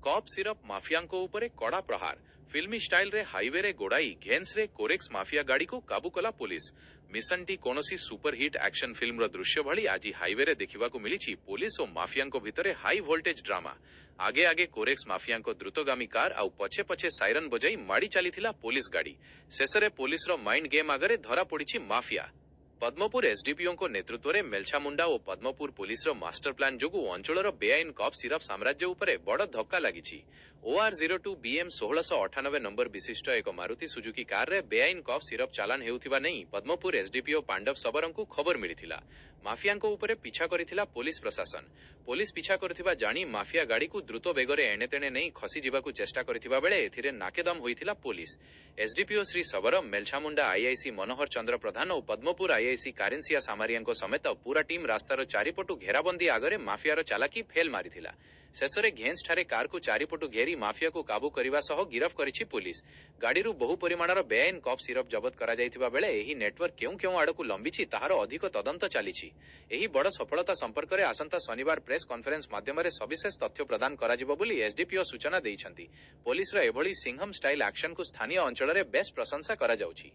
Cup syrup माफियांको उपरे कड़ा प्रहार फिल्मी स्टाइल रे हाईवे रे गोड़ाई घेन्स रे कोरेक्स माफिया गाड़ी को काबू कला पुलिस। मिशन टी कोनोसी सुपरहिट एक्शन फिल्म रो दृश्य भली आज हाईवे रे देखिबा को मिली पुलिस और माफियांको भितरे हाई वोल्टेज ड्रामा। आगे आगे कोरेक्स माफियांको द्रुतगामी कार आउ पछे पछे साइरन बजाई माड़ी चलीथिला पुलिस गाड़ी। शेषरे पुलिस रो माइंड गेम आगरे धरा पड़ी माफिया। पद्मपुर एसडीपीओ को नेतृत्व में मेलछामुंडा और पद्मपुर पुलिस रो मास्टर प्लान जोगु अंचल बेआईन कप सिरप साम्राज्य उपरे बड़ धक्का लगी। OR02 BM 1698 नंबर विशिष्ट एक मारुति सुजुकी कार रे बेआईन कप सिरप चालान हेउथिबा नहीं पद्मपुर एसडीपीओ पांडव सबरंकु खबर मिलिथिला। माफियांको उपरे पीछा करिथिला पुलिस प्रशासन। पुलिस पीछा करथिबा जानी माफिया गाड़ी को द्रुत बेगरे एणेतेणे नहीं खसी जिबाकु चेष्टा करथिबा बेले एथिरे नाकेदम होइथिला पुलिस। एसडीपीओ श्री सबरम मेलछामुंडा आईआईसी मनोहर चंद्र प्रधान और पद्मपुर आईआईसी कारेन्सिया सामारिया समेत पूरा टीम रास्तार चारिपटु घेराबंदी आगरे माफियार चालाकी फेल मारिथिला। शेषरे घेन्स ठारे कार को चारिपटु घेरी माफिया को काबू करने सह गिरफ करिछि पुलिस। गाड़ीरू बहु परिमाणर बेआईन कप सिरप जबत करा जायथिबा बेले एही नेटवर्क केउ केउ आडकु लंबिछि ताहार अधिक तदंत चलिछि। एही बड़ सफलता संपर्क में आसंता शनिवार प्रेस कॉन्फ्रेंस माध्यम सविशेष तथ्य प्रदान कराजिबो बोली एसडीपीओ सूचना दैछन्ति। पुलिस रो एभली सिंघम स्टाइल एक्शन को स्थानीय अंचल में बेस प्रशंसा करा जाउछि।